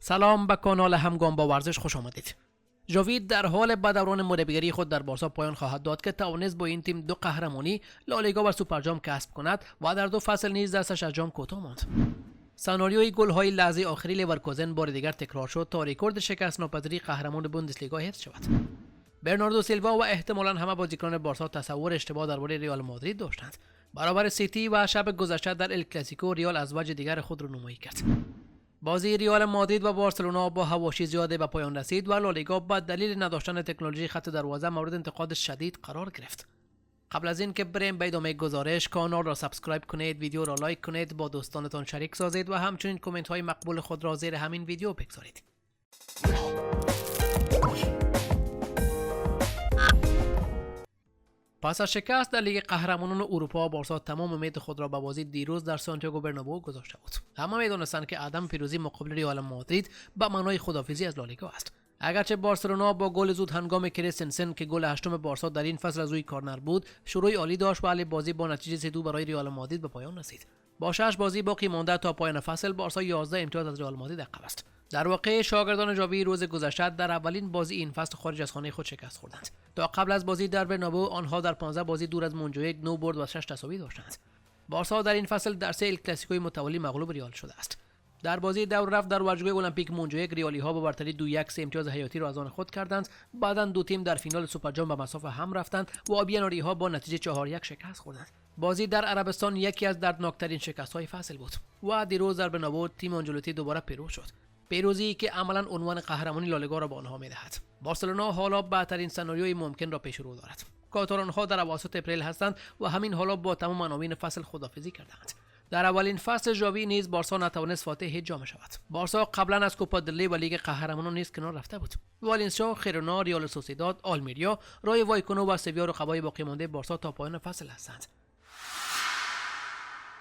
سلام به کانال همگام با ورزش خوش آمدید. ژاوی در حال به دوران مربیگری خود در بارسا پایان خواهد داد که توانست با این تیم 2 قهرمانی لالیگا و سوپرجام کسب کند و در 2 فصل نیز دستش از جام کوتاه ماند. سناریوی گل‌های لحظه آخری لیورکوزن بار دیگر تکرار شد تا رکورد شکست ناپذیری قهرمان بوندسلیگا حفظ شود. برناردو سیلوا و احتمالاً همه بازیکنان بارسا تصور اشتباه درباره ریال مادرید داشتند. برابر سیتی و شب گذشته در ال کلاسیکو ریال از وجه دیگر خود را نمایی کرد. بازی ریال مادرید و بارسلونا با حواشی زیاده به پایان رسید و لالیگا با دلیل نداشتن تکنولوژی خط دروازه مورد انتقاد شدید قرار گرفت. قبل از این که بریم به ادامه گزارش، کانال را سابسکرایب کنید، ویدیو را لایک کنید، با دوستانتان شریک سازید و همچنین کامنت های مقبول خود را زیر همین ویدیو بگذارید. پس از شکست در لیگ قهرمانان اروپا، بارسا تمام امید خود را به بازی دیروز در سانتیاگو برنابئو گذاشته بود. همه می‌دانستند که عدم پیروزی مقابل ریال مادرید به معنای خداحافظی از لالیگا است. اگرچه بارسلونا با گل زود هنگام کریستنسن که گل هشتم بارسا در این فصل از روی کارنر بود، شروع عالی داشت ولی بازی با نتیجه 3-2 برای ریال مادرید به پایان رسید. با 6 بازی باقی مانده تا پایان فصل، بارسا 11 امتیاز از ریال مادرید عقب است. در واقع شاگردان ژاوی روز گذشته در اولین بازی این فصل خارج از خانه خود شکست خوردند. تا قبل از بازی در برنابئو آنها در 15 بازی دور از مونجویک 9 برد و 6 تساوی داشتند. بارسا در این فصل در 3 ال کلاسیکوی متوالی مغلوب ریال شده است. در بازی دور رفت در ورزشگاه المپیک مونجویک ریالی ها با برتری 2-1 3 امتیاز حیاتی را از آن خود کردند. بعداً دو تیم در فینال سوپرجام به مسافه هم رفتند و آبیاناری ها با نتیجه 4-1 شکست خوردند. بازی در عربستان یکی از دردناکترین شکست‌های فصل بود و دیروز در برنابئو تیم آنجلوتی دوباره پیروز شد. پیروزی که عملاً عنوان قهرمانی لالیگا را به آنها می‌دهد. بارسلونا حالا بهترین سناریوی ممکن را پیش رو دارد. کاتالان‌ها در اواسط اپریل هستند و همین حالا با تمام عناوین فصل خداحافظی کردند. در اولین فصل ژاوی نیز بارسا نتوانست فاتح جام شود. بارسا قبلا از کوپا دل ری و لیگ قهرمانان نیز کنار رفته بود. والنسیا، خیرونا، ریال سوسیداد، آلمریا، رای وایکونو و سویا رقبای باقی مانده بارسا تا پایان فصل هستند.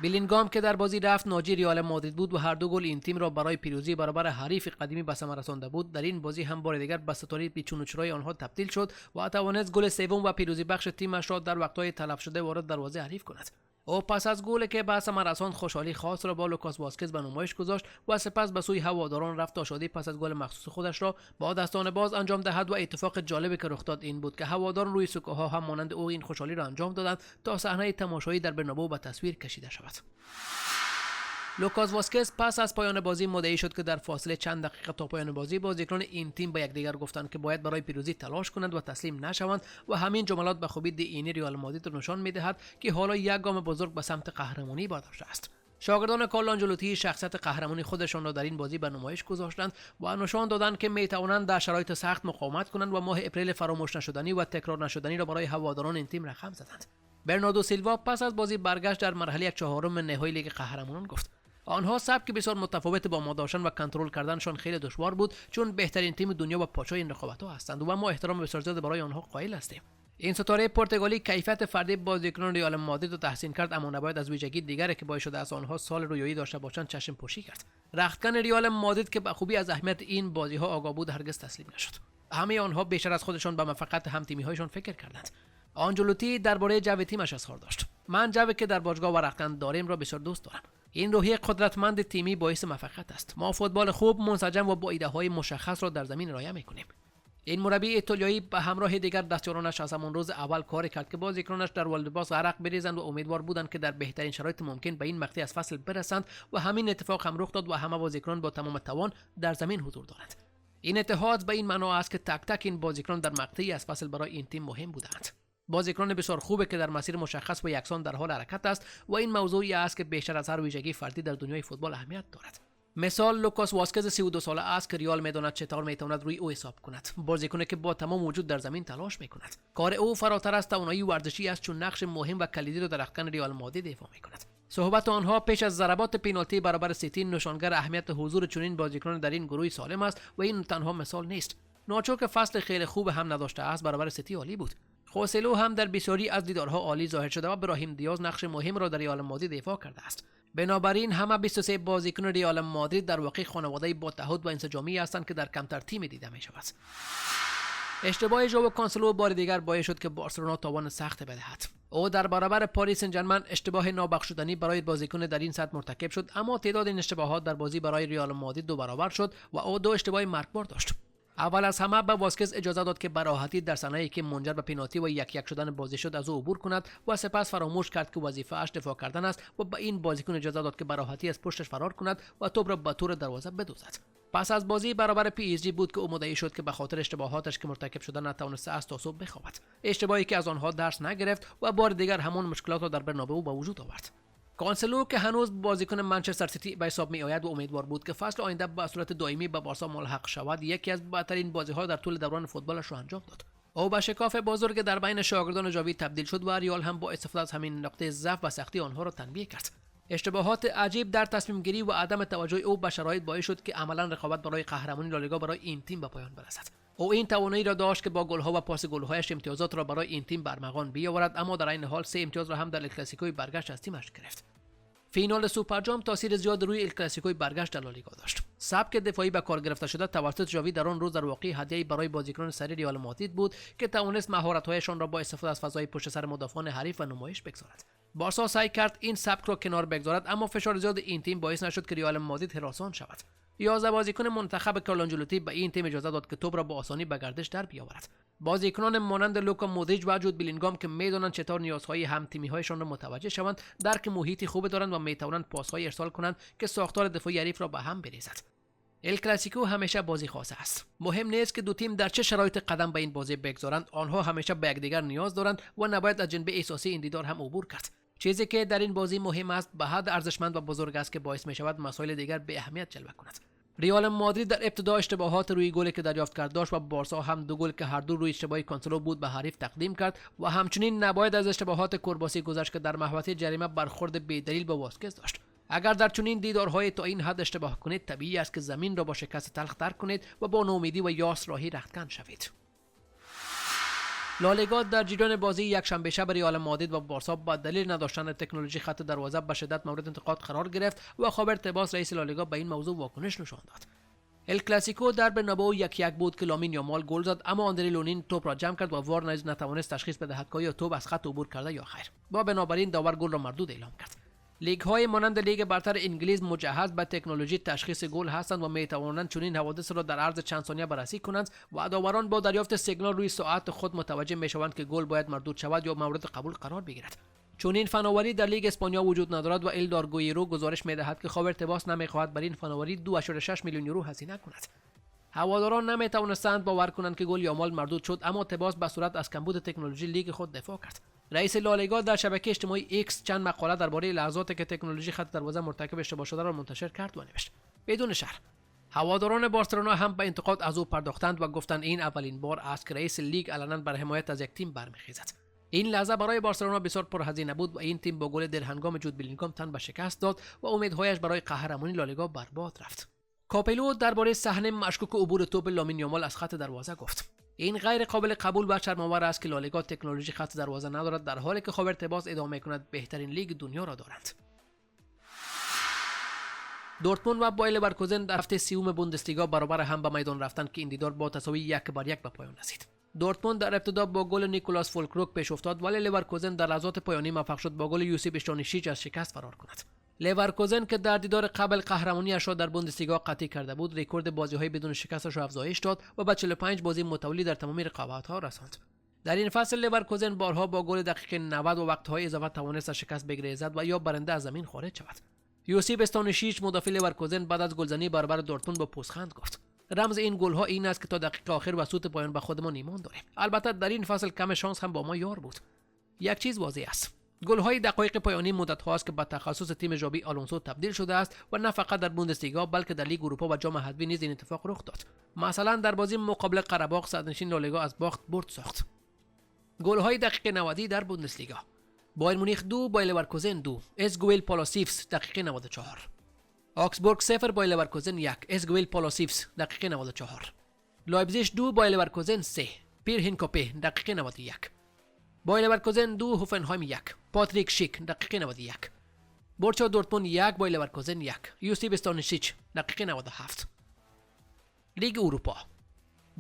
بیلینگام که در بازی رفت ناجی ریال مادرید بود و هر دو گل این تیم را برای پیروزی برابر حریف قدیمی به ثمر رسانده بود، در این بازی هم بار دیگر به ستاره بیچون و چرای آنها تبدیل شد و توانست گل سوم و پیروزی بخش تیمش را در وقت‌های تلف شده وارد دروازه حریف کند. او پس از گلی که به ثمر رساند خوشحالی خاص را با لوکاس واسکز به نمایش گذاشت و سپس به سوی هواداران رفت تا شادی پس از گل مخصوص خودش را با دستان باز انجام دهد و اتفاق جالبی که رخ داد این بود که هواداران روی سکوها هم مانند او این خوشحالی را انجام دادند تا صحنه تماشایی در برنابئو به تصویر کشیده شود. لوکاس واسکز پس از پایان بازی مدعی شد که در فاصله چند دقیقه تا پایان بازی بازیکنان این تیم به یکدیگر گفتند که باید برای پیروزی تلاش کنند و تسلیم نشوند و همین جملات به خوبی دینی ریال مادرید را نشان می‌دهد که حالا یک گام بزرگ به سمت قهرمانی برداشته است. شاگردان کارلو آنجلوتی شخصیت قهرمانی خودشان را در این بازی به نمایش گذاشتند و نشان دادند که می‌توانند در شرایط سخت مقاومت کنند و ماه اپریل فراموش نشدنی و تکرار نشدنی را برای هواداران این تیم رقم زدند. برناردو سیلوا پس از بازی برگشت در مرحله 1/4 نهایی لیگ قهرمانان گفت: آنها سبک بسیار متفاوت با ما داشتن و کنترل کردنشان خیلی دشوار بود چون بهترین تیم دنیا و پاچای این رقابت‌ها هستند و ما احترام بسیار زیاد برای آنها قائل هستیم. این ستاره پرتغالی کیفیت فردی بازیکنان ریال مادرید را تحسین کرد، اما نباید از ویژگی دیگری که باعث شده از آنها سال رویایی داشته باشند چشم پوشی کرد. رختکن ریال مادرید که به خوبی از اهمیت این بازی‌ها آگاه بود هرگز تسلیم نشد. همه آنها بیشتر از خودشان به موفقیت هم‌تیمی‌هایشان فکر کردند. آنجلوتی درباره جو تیمش اظهار داشت: من جوی که در باشگاه و رختکن داریم را بسیار دوست دارم. این روحیه قدرتمند تیمی باعث موفقیت است. ما فوتبال خوب، منسجم و با ایده‌های مشخص را در زمین رعایت می‌کنیم. این مربی ایتالیایی به همراه دیگر دستیارانش از همان روز اول کار کرد که بازیکنانش در والدباس غرق بریزند و امیدوار بودند که در بهترین شرایط ممکن به این مقطع از فصل برسند و همین اتفاق هم رخ داد و همه بازیکنان با تمام توان در زمین حضور دارند. این اتحاد به این معنا است که تک تک این بازیکنان در مقطعی از فصل برای این تیم مهم بودند. بازیکن بسیار خوبه که در مسیر مشخص و یکسان در حال حرکت است و این موضوعی است که بیشتر از هر ویژگی فردی در دنیای فوتبال اهمیت دارد. مثال لوکاس واسکز 32 ساله است که ریال میداند چطور میتواند روی او حساب کند. بازیکنی که با تمام وجود در زمین تلاش میکند. کار او فراتر از توانایی ورزشی است چون نقش مهم و کلیدی را در رختکن ریال مادرید ایفا میکند. صحبت آنها پیش از ضربات پنالتی برابر سیتی نشانگر اهمیت حضور چنین بازیکنان در این گروه سالم است و این تنها مثال نیست. ناچو که فصل خیلی خوب هم نداشته است برابر سیتی عالی بود. خوسلو هم در بسیاری از دیدارها عالی ظاهر شده و براهیم دیاز نقش مهم را در ریال مادرید ایفا کرده است. بنابراین همه 23 بازیکن ریال مادرید در واقع خانواده با تعهد و انسجامی هستند که در کمتر تیم دیده می شود. اشتباه ژائو کانسلو بار دیگر باعث شد که بارسلونا تاوان سخت بدهد. او در برابر پاریس سن ژرمن اشتباه نابخشودنی برای بازیکن در این سطح مرتکب شد، اما تعداد این اشتباهات در بازی برای ریال مادرید 2 برابر شد و او 2 اشتباه مرگبار داشت. اول از همه به واسکز اجازه داد که به راحتی در صحنه‌ای که منجر به پنالتی و 1-1 شدن بازی شد از او عبور کند و سپس فراموش کرد که وظیفه اش دفاع کردن است و به این بازیکن اجازه داد که به راحتی از پشتش فرار کند و توپ را به طور دروازه بدوزد. پس از بازی برابر پی اس جی بود که او مدعی شد که به خاطر اشتباهاتش که مرتکب شدن نتوانسته است تا صبح بخوابد، اشتباهی که از آنها درس نگرفت و بار دیگر همان مشکلات را در برنابئو به وجود آورد. کانسلو که هنوز بازیکن منچستر سیتی به حساب می آید و امیدوار بود که فصل آینده به صورت دائمی به بارسا ملحق شود، یکی از بهترین بازی‌ها در طول دوران فوتبالش را انجام داد. او به شکاف بزرگ در بین شاگردان ژاوی تبدیل شد و ریال هم با استفاده از همین نقطه ضعف و سختی آنها را تنبیه کرد. اشتباهات عجیب در تصمیم گیری و عدم توجه او به شرایط باعث شد که عملاً رقابت برای قهرمانی لالیگا برای این تیم به پایان برسد. او این توانایی را داشت که با گل‌ها و پاس گل‌هایش امتیازات را برای این تیم برمغان بیاورد، اما در این حال 3 امتیاز را هم در الکلاسیکوی برگشت از تیمش گرفت. فینال سوپر جام تاثیر زیاد روی الکلاسیکوی برگشت در لالیگا داشت. سبک دفاعی به کار گرفته شده توسط ژاوی در آن روز در واقع هدیه‌ای برای بازیکنان سری ریال مادرید بود که توانست مهارت‌هایشان را با استفاده از فضای پشت سر مدافعان حریف و نمایش بگذارد. بارسا سعی کرد این سبک را کنار بگذارد، اما فشار زیاد این تیم باعث نشد که ریال مادرید هراسان شود. 11 بازیکن منتخب کارلو آنجلوتی به این تیم اجازه داد که توپ را با آسانی به گردش در بیاورد. بازیکنان مانند لوکا مودریچ و جود بلینگام که میدانند چطور نیازهای هم تیمی‌هایشان را متوجه شوند، درک محیطی خوب دارند و میتوانند پاس‌های ارسال کنند که ساختار دفاعی حریف را به هم بریزد. ال کلاسیکو همیشه بازی خاص است. مهم نیست که دو تیم در چه شرایط قدم به این بازی بگذارند، آنها همیشه به یکدیگر نیاز دارند و نباید از جنبه احساسی این دیدار هم عبور کرد. چیزی که در این بازی مهم است به حد ارزشمند و بزرگ است که باعث می شود مسائل دیگر به اهمیت جلوه کند. ریال مادرید در ابتدا اشتباهات روی گلی که دریافت کرد داشت و بارسا هم 2 گل که هر دو روی اشتباه کانسلو بود به حریف تقدیم کرد و همچنین نباید از اشتباهات کرباسی گذشت که در محوطه جریمه برخورد بی‌دلیل به واسکز داشت. اگر در چنین دیدارهای تا این حد اشتباه کنید، طبیعی است که زمین را با شکست تلخ ترک کنید و با نومیدی و یاس راهی رختکن شوید. لالیگا در جریان بازی یکشنبه شب ریال مادرید و بارسا با دلیل نداشتن تکنولوژی خط دروازه به شدت مورد انتقاد قرار گرفت و خابر تباس رئیس لالیگا به این موضوع واکنش نشان داد. ال کلاسیکو در برنابئو 1-1 بود که لامین یامال گل زد، اما آندری لونین توپ را جمع کرد و وار نیز نتوانست تشخیص بدهد که یا توپ از خط عبور کرده یا خیر. با بنابراین داور گل را مردود اعلام کرد. لیگ‌های مانند لیگ برتر انگلیس مجهز به تکنولوژی تشخیص گل هستند و می‌توانند چنین حوادث را در عرض چند ثانیه بررسی کنند و داوران با دریافت سیگنال روی ساعت خود متوجه می‌شوند که گل باید مردود شود یا مورد قبول قرار بگیرد. چون این فناوری در لیگ اسپانیا وجود ندارد و الدار گویرو گزارش می‌دهد که خاور تباس نمی‌خواهد بر این فناوری 2.6 میلیون یورو هزینه کند. هواداران نمی‌توانستند باور کنند که گل یامال مردود شد، اما تباس به صورت از کمبود تکنولوژی لیگ خود دفاع کرد. رئیس لالیگا در شبکه اجتماعی ایکس چند مقاله درباره لحظاتی که تکنولوژی خط دروازه مرتکب اشتباه شده را منتشر کرد و نوشت: بدون شرح هواداران بارسلونا هم به انتقاد از او پرداختند و گفتند این اولین بار است که رئیس لیگ علنا بر حمایت از یک تیم برمیخیزد. این لحظه برای بارسلونا بسیار پرهزینه بود و این تیم با گل درهنگام جود بلینگام تن به شکست داد و امیدهایش برای قهرمانی لالیگا برباد رفت. کاپلو درباره صحنه مشکوک عبور توپ لامین یامال از خط دروازه گفت: این غیر قابل قبول و شرم‌آور است که لالیگا تکنولوژی خط دروازه ندارد، در حالی که خاور تباس ادعا می‌کند بهترین لیگ دنیا را دارند. دورتموند و بایر لورکوزن در هفته 30 بوندسلیگا برابر هم به میدان رفتند که این دیدار با تساوی 1-1 به پایان رسید. دورتموند در ابتدا با گل نیکولاس فولکروک پیش افتاد، ولی لورکوزن در لحظات پایانی موفق شد با گل یوسیب اشتانیشیچ از شکست فرار کند. لورکوزن که در دیدار قبل قهرمانی‌اش را در بوندسلیگا قطعی کرده بود، رکورد بازی‌های بدون شکستش را افزایش داد و به 45 بازی متوالی در تمامی رقابت‌ها رساند. در این فصل لورکوزن بارها با گل دقیقه 90 و وقت‌های اضافه توانست از شکست بگریزد و یا برنده از زمین خارج شود. یوسیب استانیشیچ مدافع لورکوزن بعد از گلزنی برابر دورتموند با پوزخند گفت: رمز این گل‌ها این است که تا دقیقه آخر و سوت پایان به خودمان ایمان داریم. البته در این فصل کم شانس هم با ما یار بود. یک چیز واضح است: گل‌های دقایق پایانی مدت هاست که به تخصص تیم ژابی آلونسو تبدیل شده است و نه فقط در بوندسلیگا بلکه در لیگ اروپا و جام حذفی نیز این اتفاق رخ داد. مثلا در بازی مقابل قره‌باغ صدرنشین لالیگا از باخت برد ساخت. گل‌های دقیقه 90 در بوندسلیگا: بایر مونیخ 2 بایر لورکوزن 2 اسگویل پالاسیفس دقیقه 94. آکسبورگ 0 بایر لورکوزن 1 اسگویل پالاسیفس دقیقه 94. لایپزیگ 2 بایر لورکوزن 3 پیر هینکاپه دقیقه 91. بایر لورکوزن 2 هوفنهایم 1 پاتریک شیک دقیقه 91. بورچا دورتموند 1 بایر لورکوزن 1 یوسیب استانیشیچ دقیقه 97. لیگ اروپا: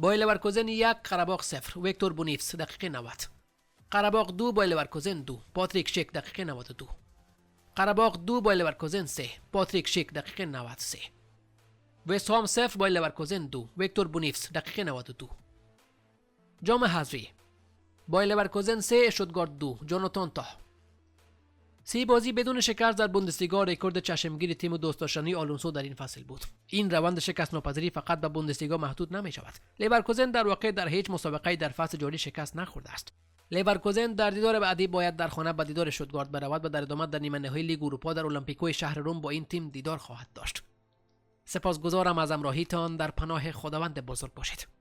بایر لورکوزن 1 قره‌باغ 0 ویکتور بونیفس دقیقه 90 قره‌باغ 2 بایر لورکوزن 2 پاتریک شیک دقیقه 92 قره‌باغ 2 بایر لورکوزن 3 پاتریک شیک دقیقه 93 وست هام 0 بایر لورکوزن 2 ویکتور بونیفس دقیقه 92 جام حذفی بایر لورکوزن 3 اشتوتگارت 2 جوناتان تاه 3 بازی بدون شکست در بوندسلیگا رکورد چشمگیر تیم دوستداشتنی آلونسو در این فصل بود. این روند شکست ناپذیری فقط به بوندسلیگا محدود نمی شود. لورکوزن در واقع در هیچ مسابقه‌ای در فصل جاری شکست نخورده است. لورکوزن در دیدار بعدی باید در خانه با دیدار اشتوتگارت برود و در ادامه در نیمه نهایی لیگ اروپا در المپیکوی شهر روم با این تیم دیدار خواهد داشت. سپاسگزارم از همراهیتان. در پناه خداوند بزرگ باشید.